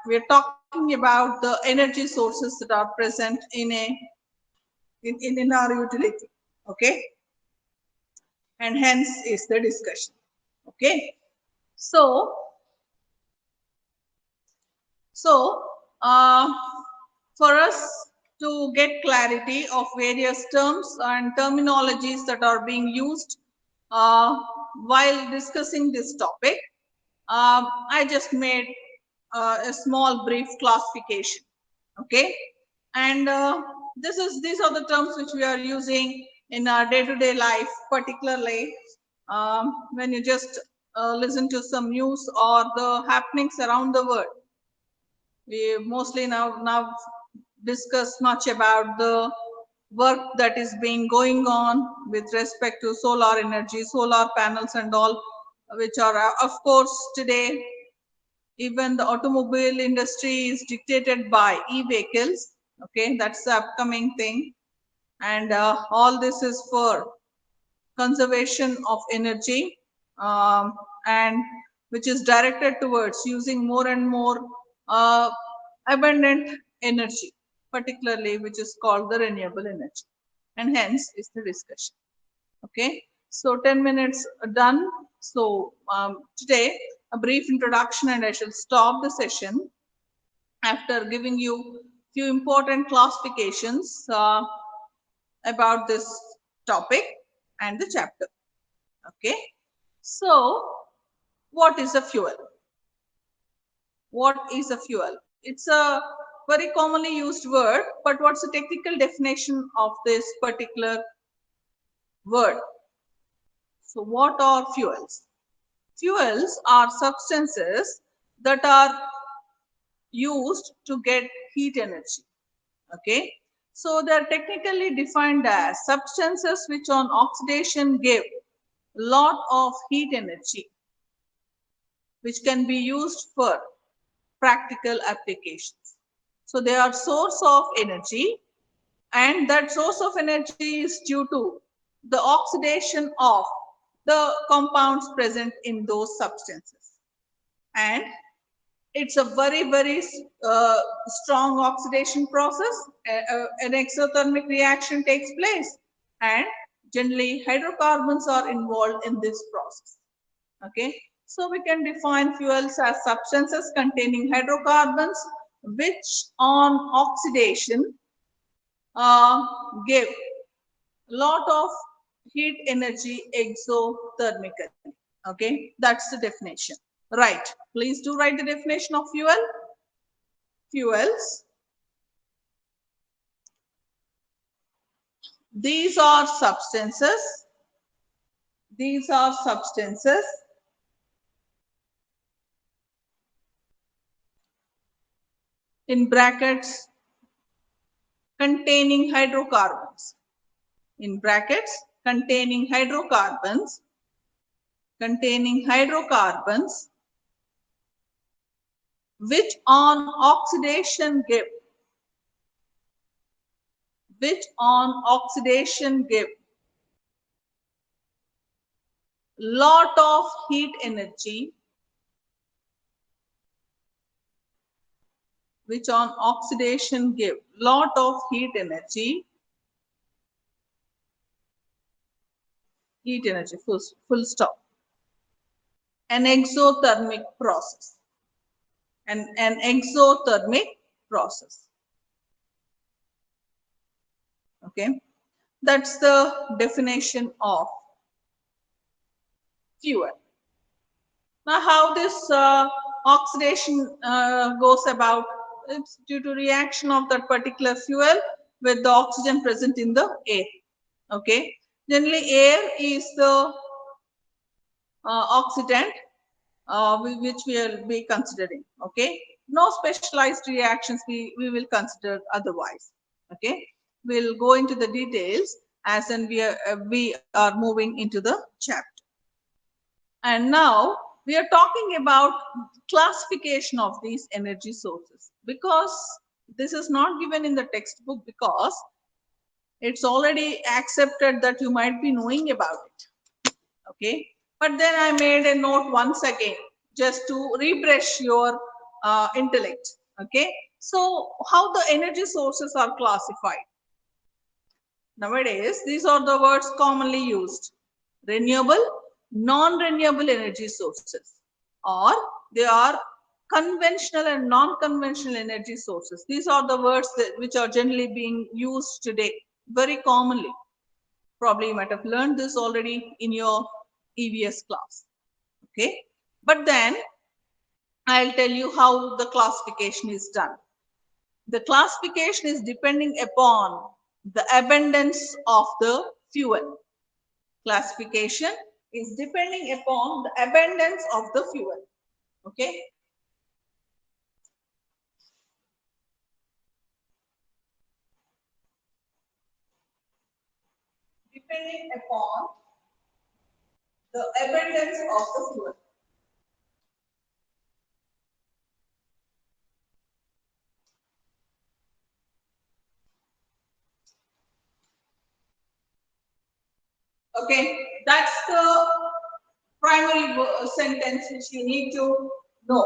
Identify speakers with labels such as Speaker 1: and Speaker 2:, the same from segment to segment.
Speaker 1: we're talking about the energy sources that are present in our utility. Okay, and hence is the discussion. Okay, so so uh, for us to get clarity of various terms and terminologies that are being used uh, while discussing this topic, I just made a small brief classification. Okay, and these are the terms which we are using in our day-to-day life, particularly when you just listen to some news or the happenings around the world. We mostly now discuss much about the work that is being going on with respect to solar energy, solar panels and all, which are of course today even the automobile industry is dictated by e-vehicles. Okay, that's the upcoming thing, and all this is for conservation of energy, and which is directed towards using more and more uh, abundant energy, particularly which is called the renewable energy, and hence is the discussion. Okay, so 10 minutes done. So today a brief introduction, and I shall stop the session after giving you few important classifications about this topic and the chapter. Okay, so what is a fuel? What is a fuel? It's a very commonly used word, but what's the technical definition of this particular word? So what are fuels? Fuels are substances that are used to get heat energy. Okay, so they are technically defined as substances which on oxidation give lot of heat energy, which can be used for practical applications. So they are source of energy, and that source of energy is due to the oxidation of the compounds present in those substances. And it's a very strong oxidation process. An exothermic reaction takes place, and generally hydrocarbons are involved in this process. Okay, so we can define fuels as substances containing hydrocarbons which on oxidation uh, give lot of heat energy exothermically. Okay, that's the definition. Right, please do write the definition of fuel. Fuels, these are substances, these are substances in brackets containing hydrocarbons, in brackets containing hydrocarbons which on oxidation give lot of heat energy, which on oxidation give lot of heat energy, full stop. An exothermic process, an exothermic process. Okay, that's the definition of fuel. Now, how this oxidation goes about? It's due to reaction of that particular fuel with the oxygen present in the air. Okay, generally air is the oxidant which we will be considering. Okay, no specialized reactions we will consider otherwise. Okay, we'll go into the details as and we are moving into the chapter. And now we are talking about classification of these energy sources, because this is not given in the textbook, because it's already accepted that you might be knowing about it. Okay, but then I made a note once again just to refresh your intellect. Okay, so how the energy sources are classified? Nowadays, these are the words commonly used: renewable, non-renewable energy sources, or they are conventional and non-conventional energy sources. These are the words which are generally being used today very commonly. Probably you might have learned this already in your EVS class. Okay, but then I'll tell you how the classification is done. The classification is depending upon the abundance of the fuel. Classification is depending upon the abundance of the fuel. Okay. Depending upon the abundance of the fuel. Okay, that's the primary sentence which you need to know.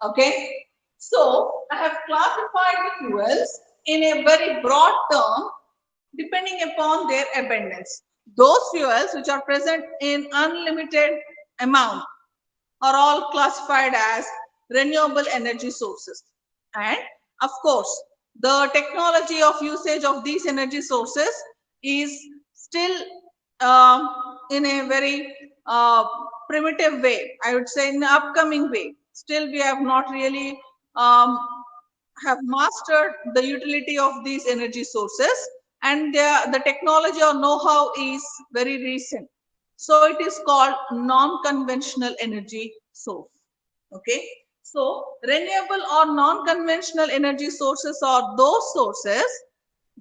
Speaker 1: Okay, so I have classified the fuels in a very broad term depending upon their abundance. Those fuels which are present in unlimited amount are all classified as renewable energy sources. And of course, the technology of usage of these energy sources is still in a very primitive way, I would say in the upcoming way. Still, we have not really um, have mastered the utility of these energy sources, and the technology or know-how is very recent. So it is called non-conventional energy source. Okay. So renewable or non-conventional energy sources are those sources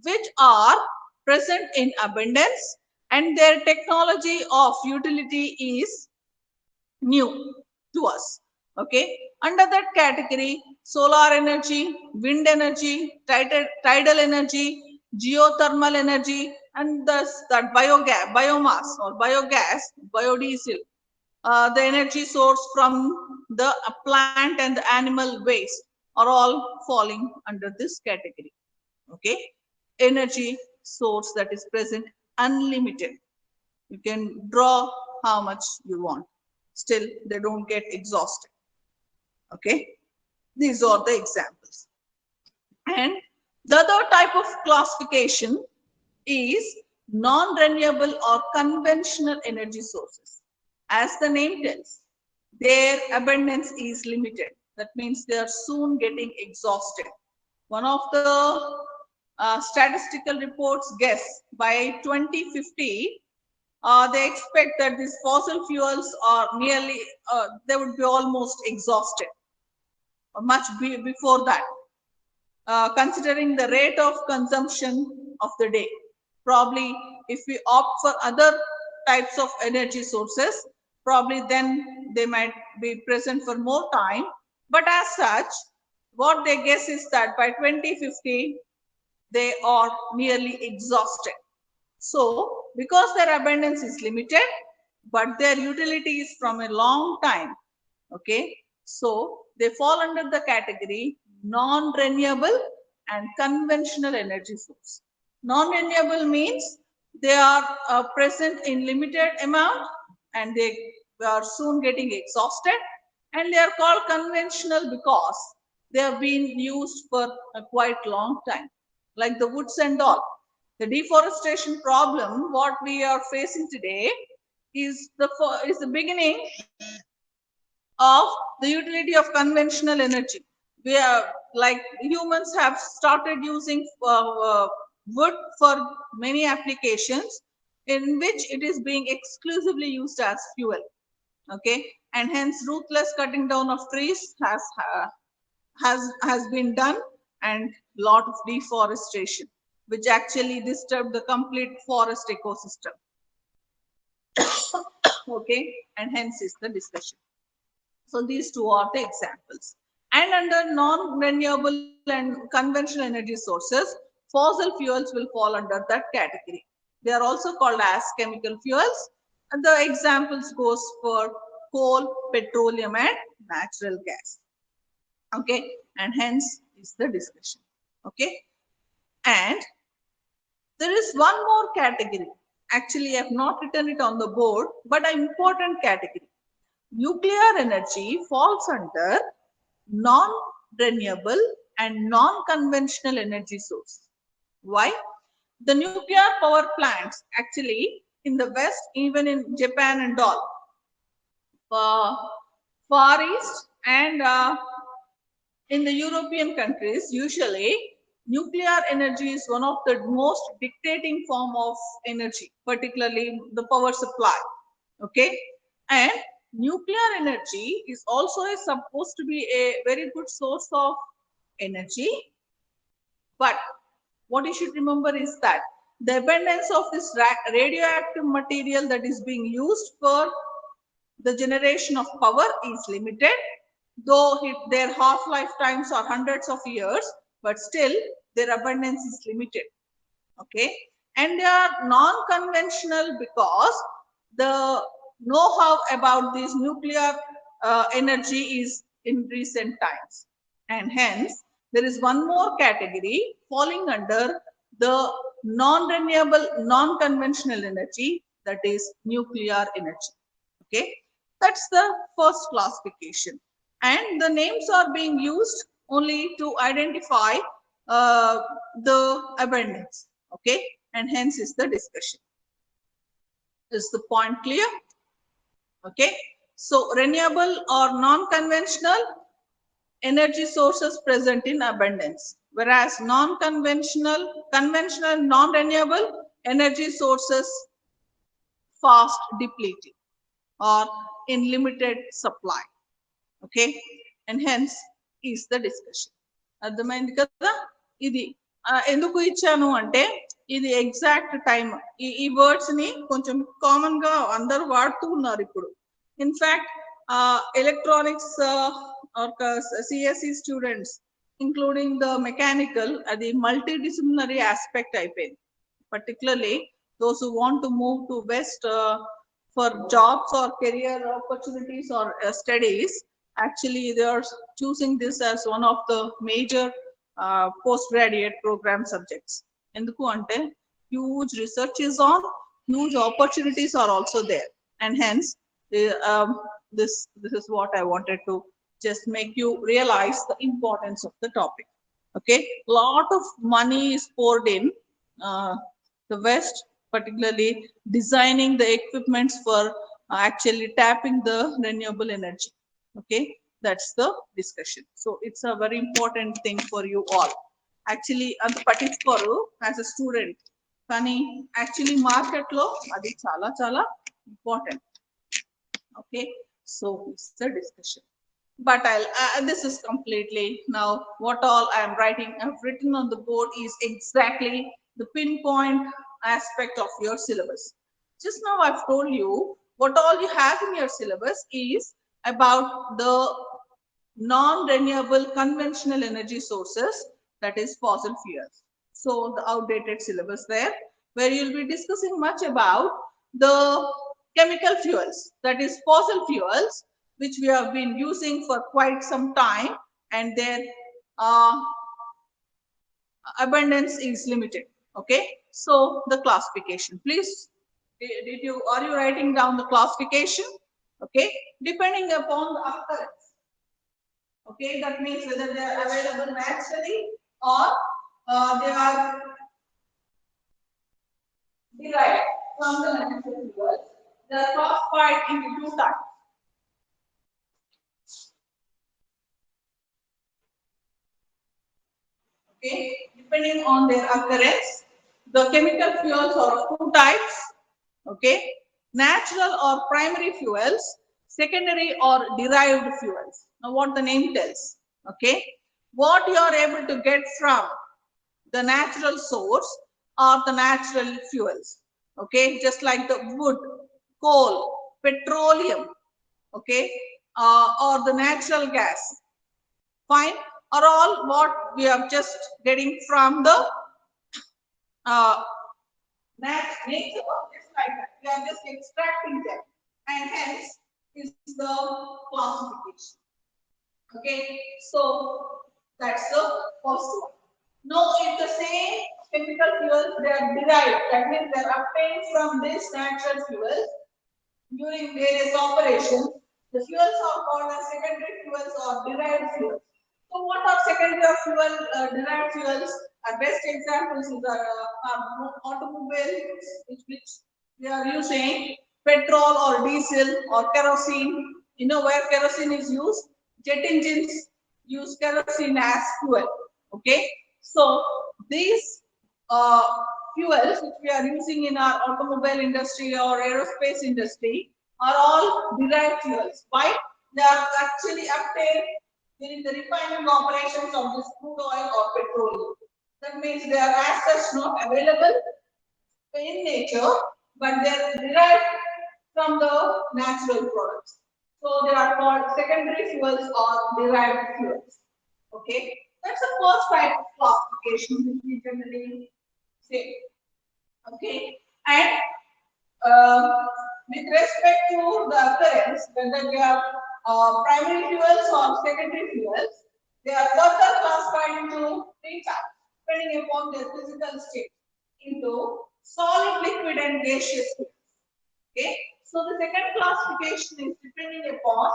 Speaker 1: which are present in abundance and their technology of utility is new to us. Okay. Under that category, solar energy, wind energy, tidal energy, geothermal energy, and thus that biomass or biogas, biodiesel, the energy source from the plant and the animal waste are all falling under this category. Okay. Energy source that is present unlimited. You can draw how much you want. Still, they don't get exhausted. Okay. These are the examples. And the other type of classification is non-renewable or conventional energy sources. As the name tells, their abundance is limited. That means they are soon getting exhausted. One of the statistical reports guess by 2050, they expect that these fossil fuels are nearly, they would be almost exhausted, or much before that, considering the rate of consumption of the day. Probably if we opt for other types of energy sources, probably then they might be present for more time. But as such, what they guess is that by 2050, they are nearly exhausted. So, because their abundance is limited, but their utility is from a long time, okay, so they fall under the category non-renewable and conventional energy source. Non-renewable means they are present in limited amount and they are soon getting exhausted, and they are called conventional because they have been used for a quite long time, like the woods and all. The deforestation problem what we are facing today is the beginning of the utility of conventional energy. We are like humans have started using wood for many applications in which it is being exclusively used as fuel. Okay, and hence ruthless cutting down of trees has been done, and lot of deforestation which actually disturbed the complete forest ecosystem. Okay, and hence is the discussion. So these two are the examples. And under non-renewable and conventional energy sources, fossil fuels will fall under that category. They are also called as chemical fuels. And the examples goes for coal, petroleum, and natural gas. Okay, and hence is the discussion. Okay, and there is one more category. Actually, I have not written it on the board, but an important category. Nuclear energy falls under non-renewable and non-conventional energy source. Why? The nuclear power plants actually in the West, even in Japan and all, uh, Far East and in the European countries, usually nuclear energy is one of the most dictating form of energy, particularly the power supply. Okay, and nuclear energy is also supposed to be a very good source of energy, but what you should remember is that the abundance of this radioactive material that is being used for the generation of power is limited, though their half lifetimes are hundreds of years, but still their abundance is limited. Okay, and they are non-conventional because the know-how about this nuclear energy is in recent times, and hence there is one more category falling under the non-renewable, non-conventional energy, that is nuclear energy. Okay, that's the first classification, and the names are being used only to identify the abundance. Okay, and hence is the discussion. Is the point clear? Okay, so renewable or non-conventional energy sources present in abundance, whereas non-conventional, conventional, non-renewable energy sources fast depleting or in limited supply. Okay, and hence is the discussion. అర్థమైంది కదా? ఇది ఎందుకు ఇచ్చాను అంటే ఇది exact time. ఈ words ని కొంచెం కామన్ గా అందరూ వాడుతూ ఉన్నారు ఇప్పుడు. In fact electronics CSC students including the mechanical అది మల్టీ డిసిప్లినరీ ఆస్పెక్ట్ అయిపోయింది. Particularly those who want to move to West for jobs or career opportunities or studies, actually they are choosing this as one of the major postgraduate program subjects. Enduku ante huge research is on, huge opportunities are also there, and hence um, this is what I wanted to just make you realize the importance of the topic. Okay, lot of money is poured in the West, particularly designing the equipments for actually tapping the renewable energy. Okay, that's the discussion. So it's a very important thing for you all. Actually, అంత పట్టించుకోరు as a student, కానీ actually market లో అది చాలా చాలా important. Okay, so it's the discussion. But this is completely now what all I am writing, I've written on the board is exactly the pinpoint aspect of your syllabus. Just now I've told you what all you have in your syllabus is about the non-renewable conventional energy sources, that is fossil fuels. So the outdated syllabus there, where you'll be discussing much about the chemical fuels, that is fossil fuels, which we have been using for quite some time, and their uh, abundance is limited. Okay, so the classification, please, are you writing down the classification? Okay, depending upon the occurrence. Okay, that means whether they are available naturally or they are derived from the natural world. They are classified into two types. Okay, depending on their occurrence, the chemical fuels are of two types. Okay, natural or primary fuels, secondary or derived fuels. Now, what the name tells. Okay, what you are able to get from the natural source or the natural fuels. Okay, just like the wood, coal, petroleum. Okay, or the natural gas. Fine, are all what we are just getting from the nature, just like that. We are just extracting them, and hence is the classification. Okay, so that's the first one. Now, if the same chemical fuels they are derived, that means they are obtained from this natural fuels during various operations, the fuels are called as secondary fuels or derived fuels. So, what are secondary fuel derived fuels? Our best examples is our automobile, which we are using petrol or diesel or kerosene. You know where kerosene is used? Jet engines use kerosene as fuel. Okay, so these uh, fuels which we are using in our automobile industry or aerospace industry are all derived fuels. Why? They are actually obtained during the refining operations of this crude oil or petroleum. That means they are as such not available in nature, but they are derived from the natural products. So they are called secondary fuels or derived fuels. Okay, that's the first type of classification which we generally say. Okay, and with respect to the occurrence, whether they are primary fuels or secondary fuels, they are further classified into three types, depending upon their physical state, into solid, liquid, and gaseous fuels. Okay, so the second classification is depending upon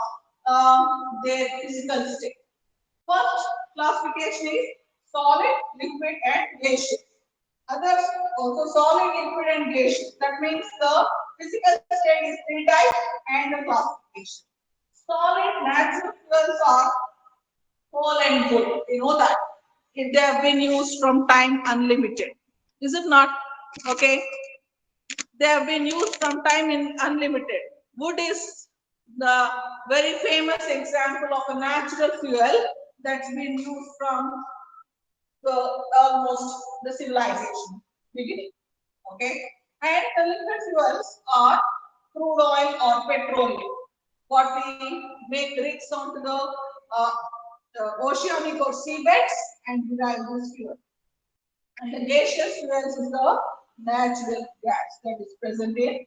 Speaker 1: their physical state. First classification is solid, liquid, and gaseous. Others also solid, liquid, and gaseous. That means the physical state is three types and the classification. Solid natural fuels are coal and wood. You know that. If they have been used from time unlimited. Is it not? Okay. They have been used from time in unlimited. Wood is the very famous example of a natural fuel that's been used from the almost the civilization beginning. Okay, and the liquid fuels are crude oil or petroleum. What we make rigs onto the oceanic or seabeds and derive this fuel. And the gaseous fuels is the natural gas that is present in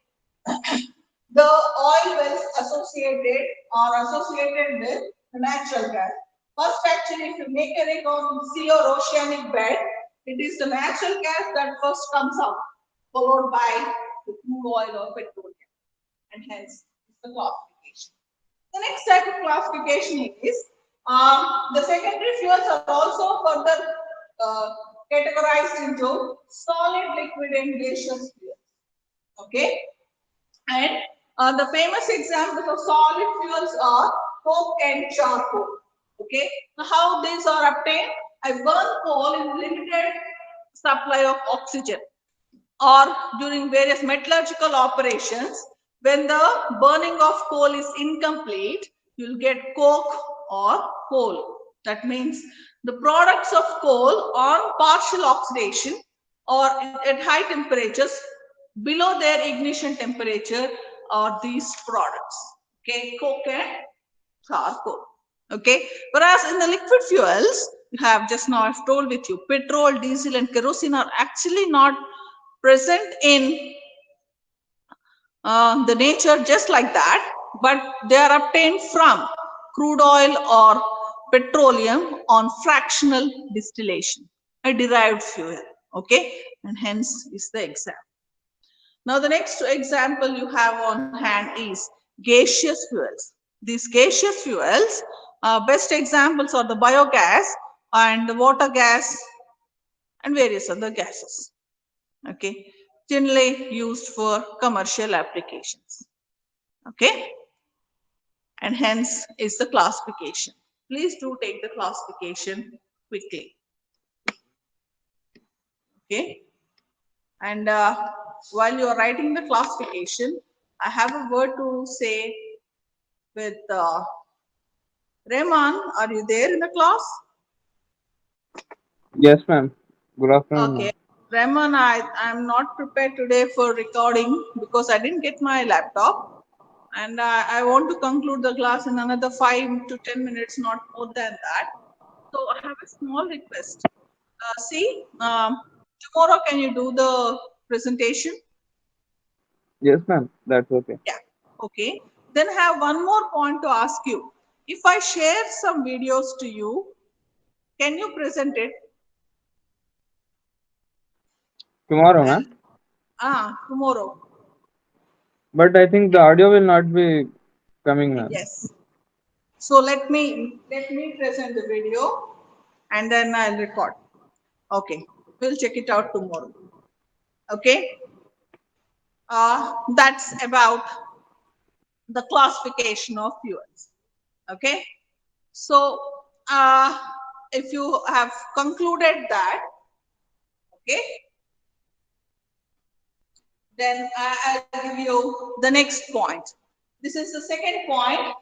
Speaker 1: the oil wells associated are associated with the natural gas. First, actually, if you make a rig on sea or oceanic bed, it is the natural gas that first comes out, followed by the crude oil or petroleum, and hence it's the classification. The next type of classification is the secondary fuels are also further uh, categorized into solid, liquid, and gaseous fuels. Okay, and the famous examples of solid fuels are coke and charcoal. Okay, now how these are obtained? I burn coal in limited supply of oxygen, or during various metallurgical operations, when the burning of coal is incomplete, you'll get coke or coal. That means the products of coal on partial oxidation or at high temperatures below their ignition temperature are these products. Okay, coke and charcoal. Okay, whereas in the liquid fuels, you have just now I've told with you, petrol, diesel, and kerosene are actually not present in the nature just like that, but they are obtained from crude oil or petroleum on fractional distillation, a derived fuel. Okay, and hence is the example. Now, the next example you have on hand is gaseous fuels. These gaseous fuels, best examples are the biogas and the water gas and various other gases. Okay, generally used for commercial applications. Okay, and hence is the classification. Please do take the classification quickly. Okay, and while you are writing the classification, I have a word to say with Rehman. Are you there in the class?
Speaker 2: Yes, ma'am. Good afternoon,
Speaker 1: Okay.
Speaker 2: ma'am.
Speaker 1: Rehman, I'm not prepared today for recording because I didn't get my laptop. And I want to conclude the class in another 5 to 10 minutes, not more than that. So I have a small request. See, tomorrow can you do the presentation?
Speaker 2: Yes, ma'am. That's okay.
Speaker 1: Yeah. Okay. Then I have one more point to ask you. If I share some videos to you, can you present it?
Speaker 2: Tomorrow,
Speaker 1: And,
Speaker 2: ma'am.
Speaker 1: tomorrow.
Speaker 2: But I think the audio will not be coming, ma'am.
Speaker 1: Yes. So let me present the video and then I'll record. Okay. We'll check it out tomorrow. Okay. That's about the classification of fuels. Okay. So if you have concluded that, okay, then I'll give you the next point. This is the second point.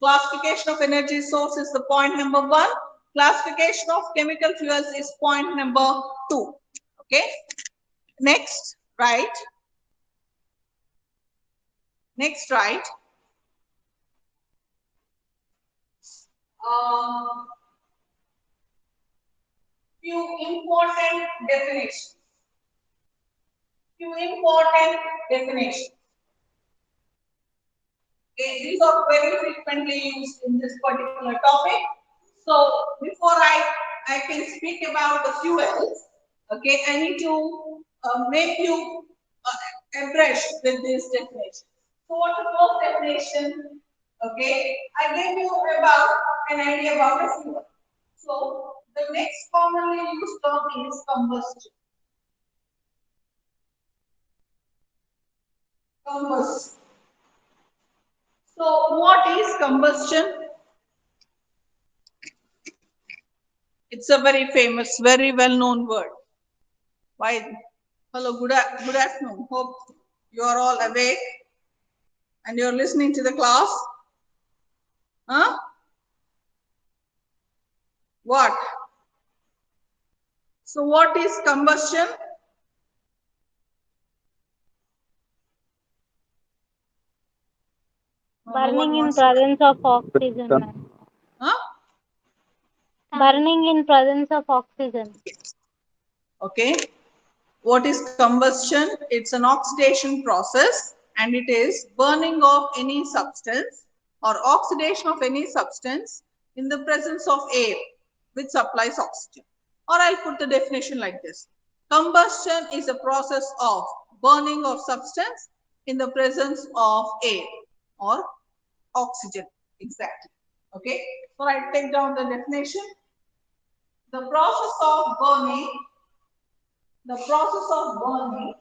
Speaker 1: Classification of energy source is the point number 1. Classification of chemical fuels is point number 2. Okay. Next, right? Next, right? Um, few important definitions. Few important definitions. Okay, these are very frequently used in this particular topic. So before I can speak about the fuels, okay, I need to make you abreast with this definition. So what the first definition? Okay, I gave you about an idea about a fuel. So the next commonly used term is combustion. Combustion. So what is combustion? It's a very famous, very well-known word. Why? Hello, good afternoon. Hope you are all awake and you're listening to the class. Huh? What? So what is combustion?
Speaker 3: Burning in presence of oxygen, ma'am.
Speaker 1: Huh?
Speaker 3: Burning in presence of oxygen.
Speaker 1: Okay. What is combustion? It's an oxidation process and it is burning of any substance or oxidation of any substance in the presence of air which supplies oxygen. Or I'll put the definition like this. Combustion is a process of burning of substance in the presence of air or oxygen. Exactly. Okay. So I take down the definition. The process of burning, the process of burning,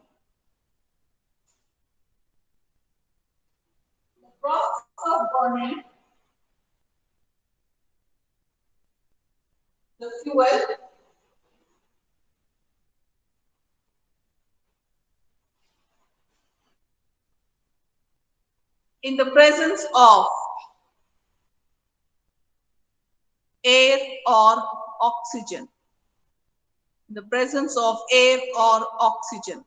Speaker 1: the process of burning the fuel in the presence of air or oxygen. In the presence of air or oxygen.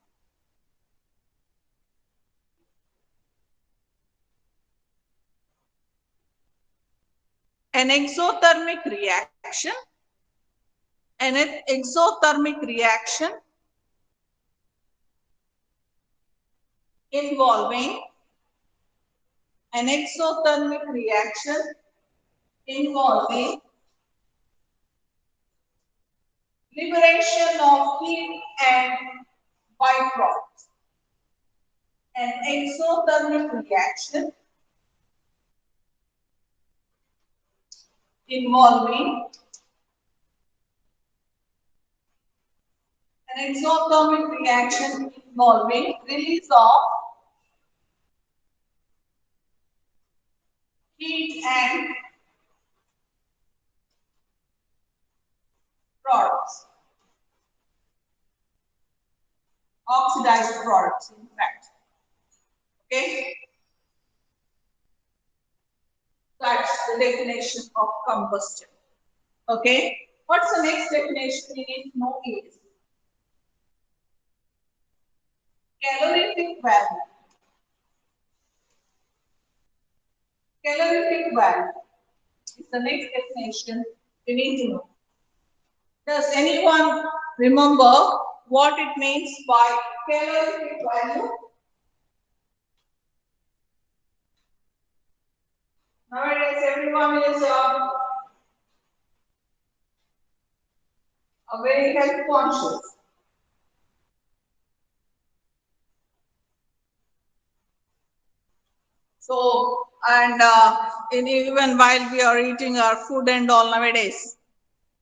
Speaker 1: An exothermic reaction, an exothermic reaction involving an exothermic reaction involving liberation of heat and byproducts. An exothermic reaction involving an exothermic reaction involving release of heat and products, oxidized products, in fact. Okay, that's the definition of combustion. Okay, what's the next definition we need to know is calorific value. Calorific value is the next definition we need to know. Does anyone remember what it means by calorific value? Nowadays, everyone is very health conscious. So, and even while we are eating our food and all nowadays,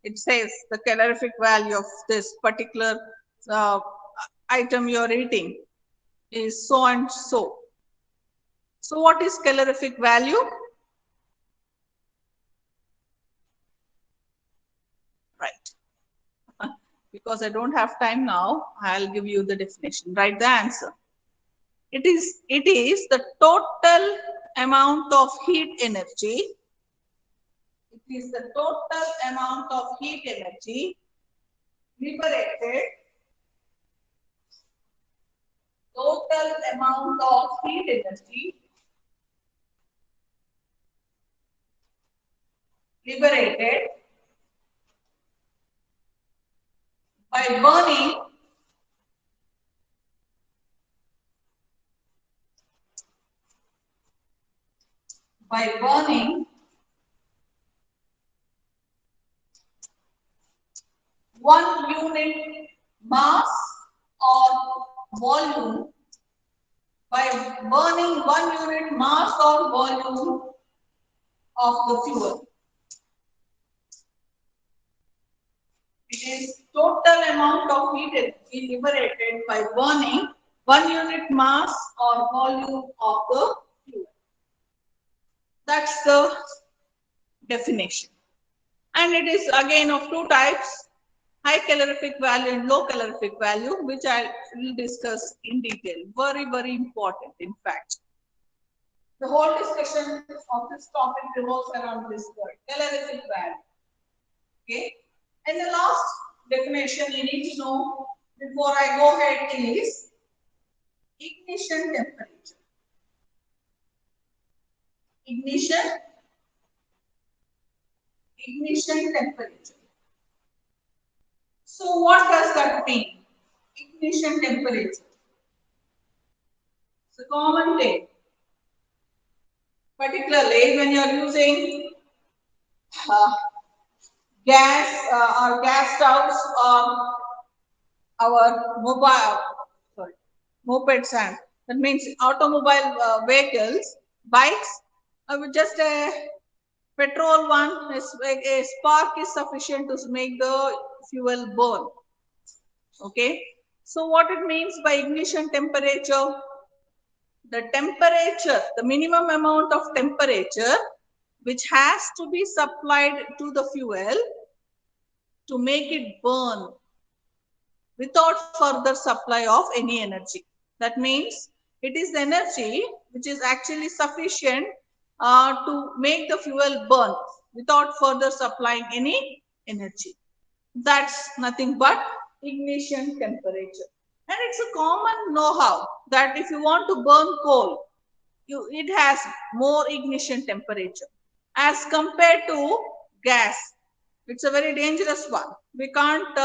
Speaker 1: it says the calorific value of this particular uh, item you are eating is so and so. So, what is calorific value? Right. Because I don't have time now, I'll give you the definition. Write the answer. It is the total amount of heat energy. It is the total amount of heat energy liberated. Total amount of heat energy liberated by burning by burning 1 unit mass or volume, by burning 1 unit mass or volume of the fuel. It is total amount of heat energy liberated by burning 1 unit mass or volume of the fuel. That's the definition. And it is again of two types, high calorific value and low calorific value, which I will discuss in detail. Very, very important, in fact. The whole discussion of this topic revolves around this word, calorific value. Okay. And the last definition you need to know before I go ahead is ignition temperature. Ignition temperature. So what does that mean? Ignition temperature. It's a common thing. Particularly when you are using gas or gas stoves or our mopeds, and that means automobile vehicles, bikes, with just a petrol one, a spark is sufficient to make the fuel burn. Okay, so what it means by ignition temperature? The temperature, the minimum amount of temperature which has to be supplied to the fuel to make it burn without further supply of any energy. That means it is the energy which is actually sufficient to make the fuel burn without further supplying any energy. That's nothing but ignition temperature. And it's a common know-how that if you want to burn coal, it has more ignition temperature as compared to gas. It's a very dangerous one. We can't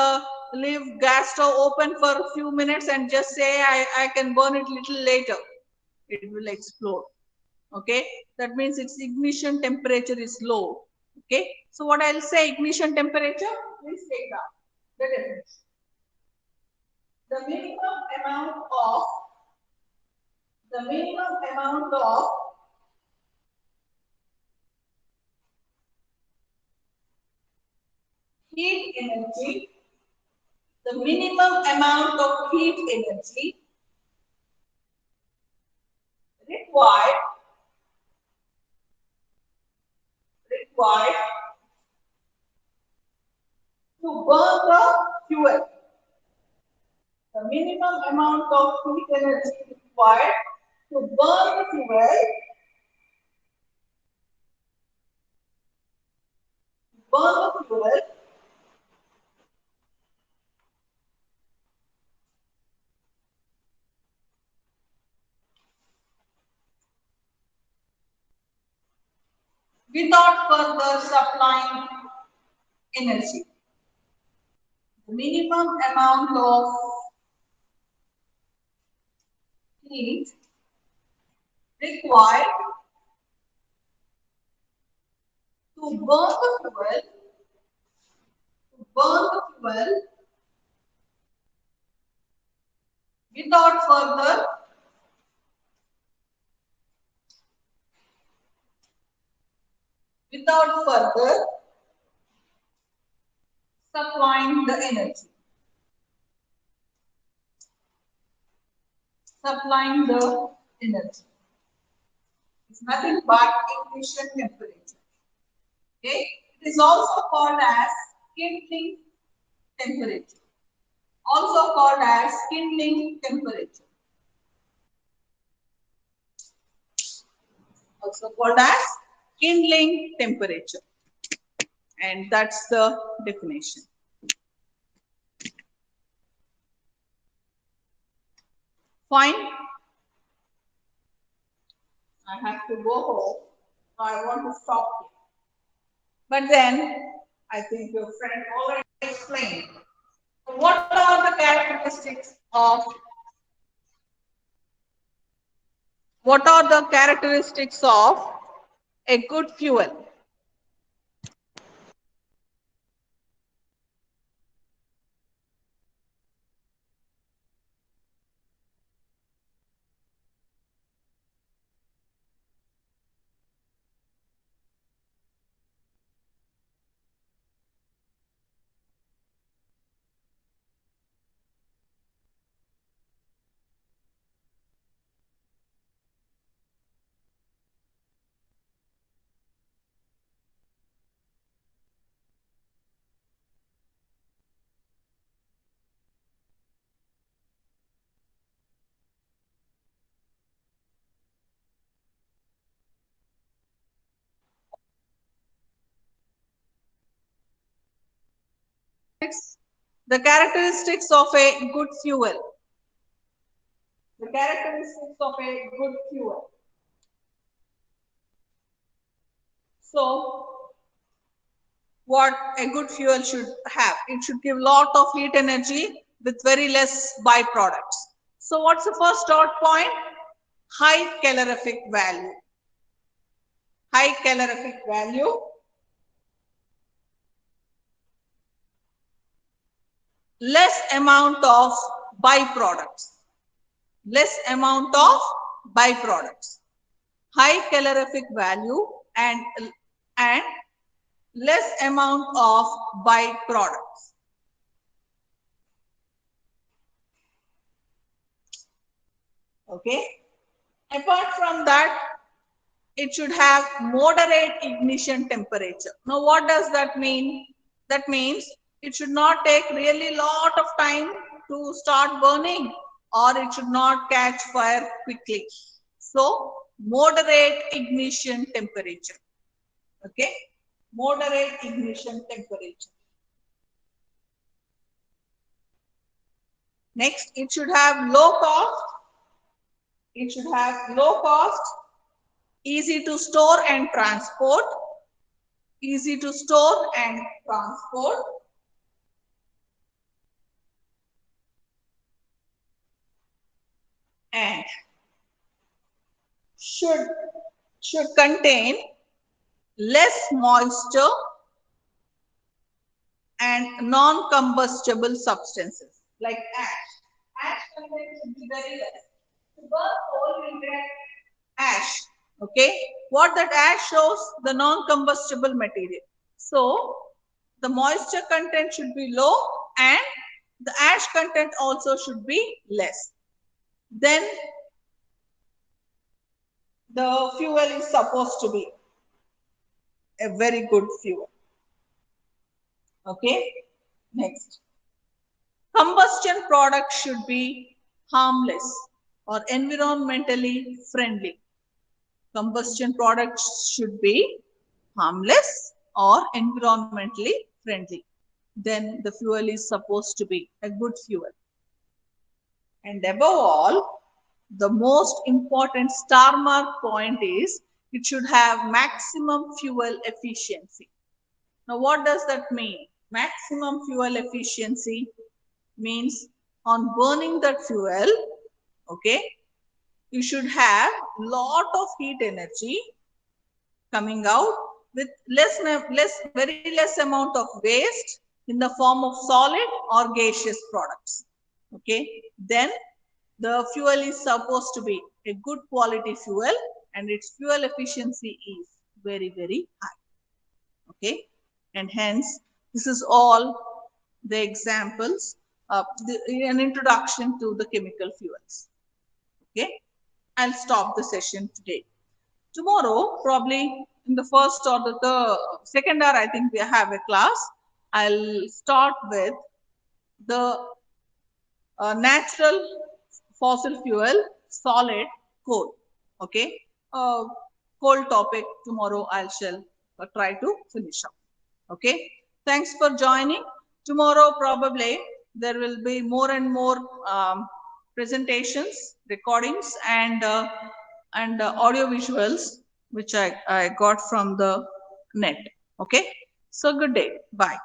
Speaker 1: leave gas stove open for a few minutes and just say I can burn it little later. It will explode. Okay, that means its ignition temperature is low. Okay, so what I'll say, ignition temperature, please take down the definition. The minimum amount of heat energy, the minimum amount of heat energy required to burn the fuel. The minimum amount of heat energy required to burn the fuel without further supplying energy. The minimum amount of heat required to burn the fuel without further supplying the energy. It's nothing but ignition temperature. Okay, it is also called as kindling temperature. Also called as kindling temperature. Also called as kindling temperature. And that's the definition. Fine. I have to go home. I want to stop here. But then I think your friend already explained. What are the characteristics of a good fuel? The characteristics of a good fuel. The characteristics of a good fuel. So, what a good fuel should have? It should give lot of heat energy with very less byproducts. So, what's the first dot point? High calorific value. High calorific value. Less amount of byproducts. Less amount of byproducts. High calorific value and less amount of byproducts. Okay. Apart from that, it should have moderate ignition temperature. Now, what does that mean? That means it should not take really lot of time to start burning, or it should not catch fire quickly. So, moderate ignition temperature. Okay, moderate ignition temperature. Next, it should have low cost. It should have low cost, easy to store and transport. Easy to store and transport. And should contain less moisture and non-combustible substances like ash. Ash content should be very less. To burn coal, we get ash. Okay, what that ash shows? The non-combustible material. So the moisture content should be low and the ash content also should be less. Then the fuel is supposed to be a very good fuel. Okay, next. Combustion products should be harmless or environmentally friendly. Combustion products should be harmless or environmentally friendly. Then the fuel is supposed to be a good fuel. And above all, the most important star mark point is it should have maximum fuel efficiency. Now, what does that mean? Maximum fuel efficiency means on burning that fuel, okay, you should have lot of heat energy coming out with very less amount of waste in the form of solid or gaseous products. Okay, then the fuel is supposed to be a good quality fuel and its fuel efficiency is very, very high. Okay, and hence this is all the examples of an introduction to the chemical fuels. Okay, I'll stop the session today. Tomorrow, probably in the first or the second hour, I think we have a class. I'll start with the natural fossil fuel, solid coal. Okay, uh, coal topic tomorrow. I shall try to finish up. Okay, thanks for joining. Tomorrow, probably there will be more and more presentations, recordings, and audio visuals which I got from the net. Okay, so good day. Bye.